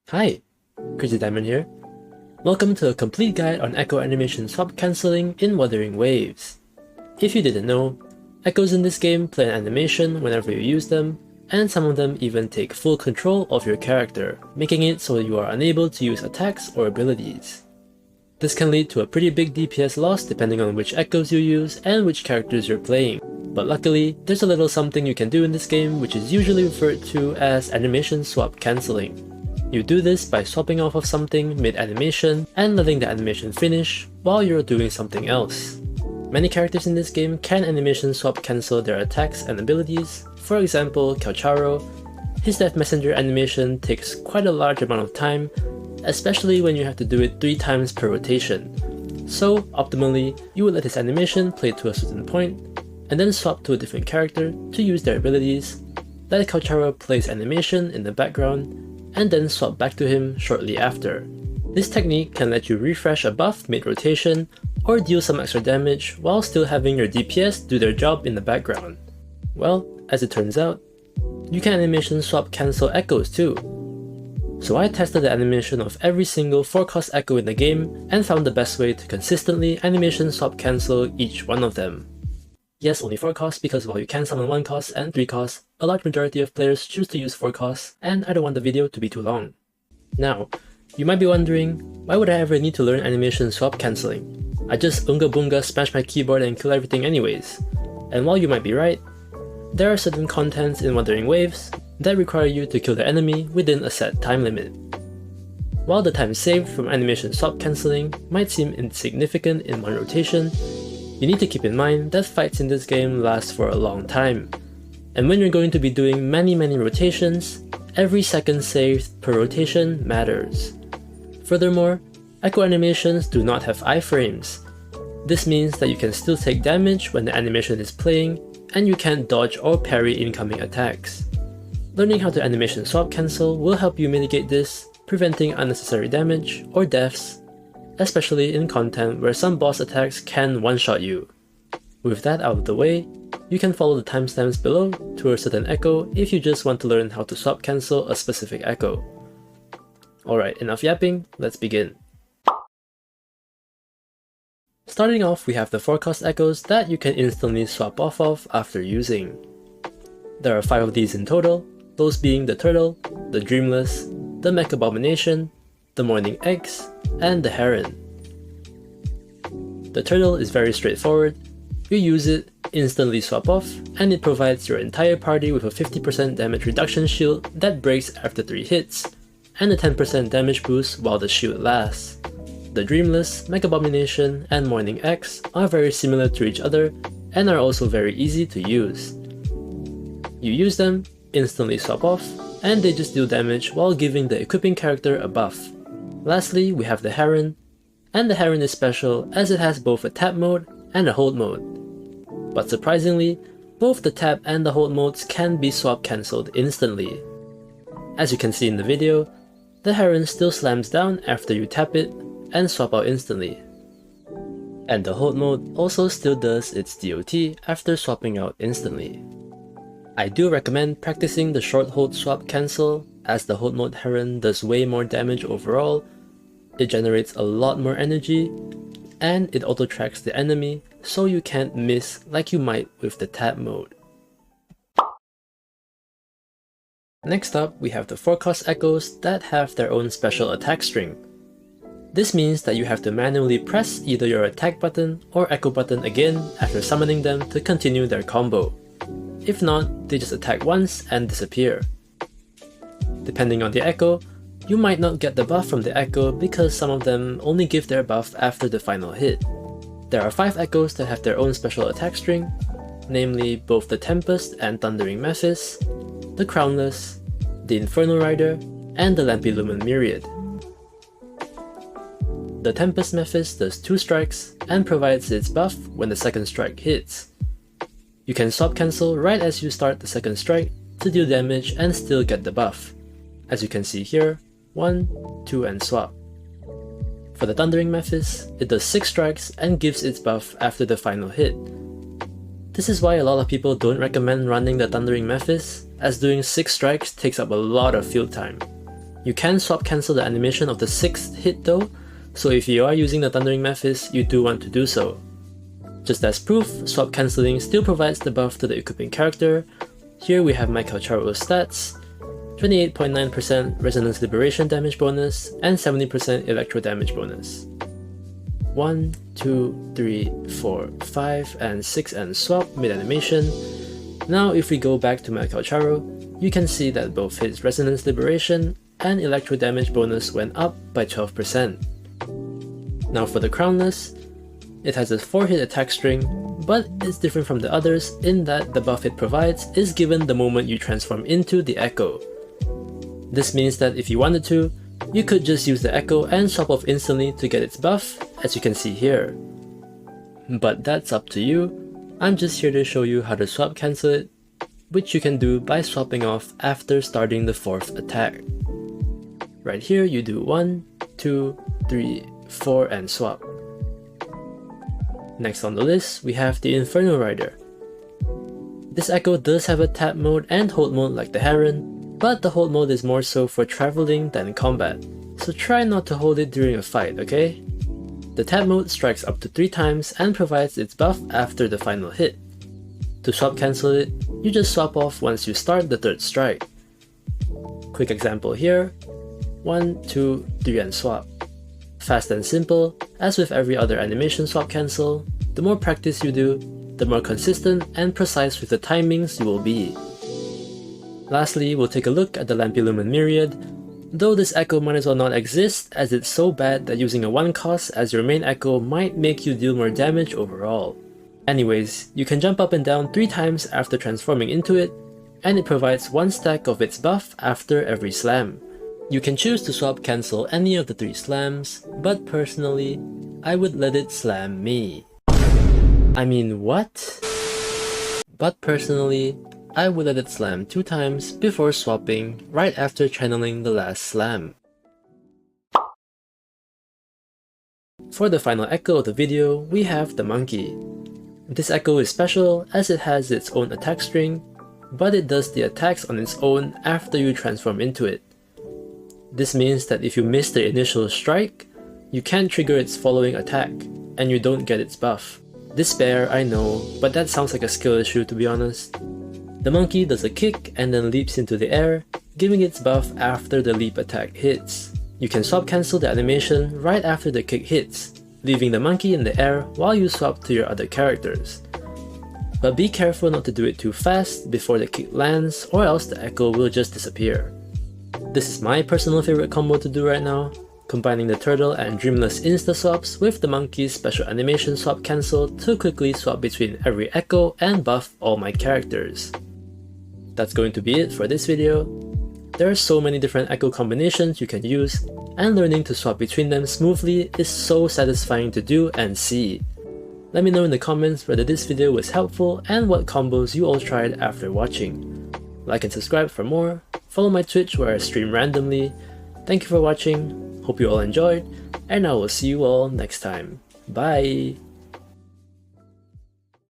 Hi, CrazyDiamond here. Welcome to a complete guide on echo animation swap cancelling in Wuthering waves. If you didn't know, echoes in this game play an animation whenever you use them, and some of them even take full control of your character, making it so you are unable to use attacks or abilities. This can lead to a pretty big DPS loss depending on which echoes you use and which characters you're playing, but luckily there's a little something you can do in this game which is usually referred to as animation swap cancelling. You do this by swapping off of something mid-animation and letting the animation finish while you're doing something else. Many characters in this game can animation swap cancel their attacks and abilities. For example, Calcharo. His Death Messenger animation takes quite a large amount of time, especially when you have to do it 3 times per rotation. So optimally, you would let his animation play to a certain point, and then swap to a different character to use their abilities, let Calcharo plays animation in the background, and then swap back to him shortly after. This technique can let you refresh a buff mid-rotation or deal some extra damage while still having your DPS do their job in the background. Well, as it turns out, you can animation swap cancel echoes too. So I tested the animation of every single 4-cost echo in the game and found the best way to consistently animation swap cancel each one of them. Yes, only 4 costs because while you can summon 1 cost and 3 costs, a large majority of players choose to use 4 costs, and I don't want the video to be too long. Now, you might be wondering, why would I ever need to learn animation swap cancelling? I just unga bunga smash my keyboard and kill everything anyways. And while you might be right, there are certain contents in Wuthering Waves that require you to kill the enemy within a set time limit. While the time saved from animation swap cancelling might seem insignificant in one rotation, you need to keep in mind that fights in this game last for a long time, and when you're going to be doing many rotations, every second saved per rotation matters. Furthermore, echo animations do not have iframes. This means that you can still take damage when the animation is playing, and you can't dodge or parry incoming attacks. Learning how to animation swap cancel will help you mitigate this, preventing unnecessary damage or deaths, especially in content where some boss attacks can one-shot you. With that out of the way, you can follow the timestamps below to a certain echo if you just want to learn how to swap cancel a specific echo. Alright, enough yapping, let's begin. Starting off, we have the 4-cost echoes that you can instantly swap off of after using. There are 5 of these in total, those being the Turtle, the Dreamless, the Mech Abomination, the Mourning X, and the Heron. The Turtle is very straightforward. You use it, instantly swap off, and it provides your entire party with a 50% damage reduction shield that breaks after 3 hits, and a 10% damage boost while the shield lasts. The Dreamless, Mech Abomination, and Mourning X are very similar to each other and are also very easy to use. You use them, instantly swap off, and they just deal damage while giving the equipping character a buff. Lastly, we have the Heron, and the Heron is special as it has both a tap mode and a hold mode. But surprisingly, both the tap and the hold modes can be swap cancelled instantly. As you can see in the video, the Heron still slams down after you tap it and swap out instantly. And the hold mode also still does its DOT after swapping out instantly. I do recommend practicing the short hold swap cancel as the hold mode Heron does way more damage overall, it generates a lot more energy, and it auto tracks the enemy so you can't miss like you might with the tap mode. Next up, we have the 4-cost echoes that have their own special attack string. This means that you have to manually press either your attack button or echo button again after summoning them to continue their combo. If not, they just attack once and disappear. Depending on the echo, you might not get the buff from the echo because some of them only give their buff after the final hit. There are 5 echoes that have their own special attack string, namely both the Tempest and Wuthering Mephis, the Crownless, the Inferno Rider, and the Lampylumen Myriad. The Tempest Mephis does 2 strikes and provides its buff when the second strike hits. You can swap cancel right as you start the second strike to deal damage and still get the buff. As you can see here, 1, 2 and swap. For the Wuthering Mephis, it does 6 strikes and gives its buff after the final hit. This is why a lot of people don't recommend running the Wuthering Mephis, as doing 6 strikes takes up a lot of field time. You can swap cancel the animation of the 6th hit though, so if you are using the Thundering Mephis, you do want to do so. Just as proof, swap cancelling still provides the buff to the equipping character. Here we have my Calcharo's stats, 28.9% Resonance Liberation damage bonus, and 70% Electro damage bonus. 1, 2, 3, 4, 5, and 6 and swap mid-animation. Now if we go back to my Calcharo, you can see that both his Resonance Liberation and Electro damage bonus went up by 12%. Now for the Crownless, it has a 4-hit attack string, but it's different from the others in that the buff it provides is given the moment you transform into the Echo. This means that if you wanted to, you could just use the Echo and swap off instantly to get its buff, as you can see here. But that's up to you. I'm just here to show you how to swap cancel it, which you can do by swapping off after starting the 4th attack. Right here you do 1, 2, 3, 4 and swap. Next on the list, we have the Inferno Rider. This Echo does have a tap mode and hold mode like the Heron, but the hold mode is more so for traveling than combat, so try not to hold it during a fight, okay? The tap mode strikes up to 3 times and provides its buff after the final hit. To swap cancel it, you just swap off once you start the 3rd strike. Quick example here, 1, 2, 3 and swap. Fast and simple, as with every other animation swap cancel, the more practice you do, the more consistent and precise with the timings you will be. Lastly, we'll take a look at the Lampylumen Myriad, though this Echo might as well not exist as it's so bad that using a 1 cost as your main Echo might make you deal more damage overall. Anyways, you can jump up and down 3 times after transforming into it, and it provides 1 stack of its buff after every slam. You can choose to swap cancel any of the 3 slams, but personally, I would let it slam me. I mean, what? But personally, I would let it slam 2 times before swapping right after channeling the last slam. For the final Echo of the video, we have the Monkey. This Echo is special as it has its own attack string, but it does the attacks on its own after you transform into it. This means that if you miss the initial strike, you can't trigger its following attack, and you don't get its buff. Despair, I know, but that sounds like a skill issue to be honest. The Monkey does a kick and then leaps into the air, giving its buff after the leap attack hits. You can swap cancel the animation right after the kick hits, leaving the Monkey in the air while you swap to your other characters. But be careful not to do it too fast before the kick lands, or else the Echo will just disappear. This is my personal favorite combo to do right now, combining the Turtle and Dreamless Insta-Swaps with the Monkey's special animation swap cancel to quickly swap between every Echo and buff all my characters. That's going to be it for this video. There are so many different Echo combinations you can use, and learning to swap between them smoothly is so satisfying to do and see. Let me know in the comments whether this video was helpful and what combos you all tried after watching. Like and subscribe for more, follow my Twitch where I stream randomly. Thank you for watching, hope you all enjoyed, and I will see you all next time. Bye!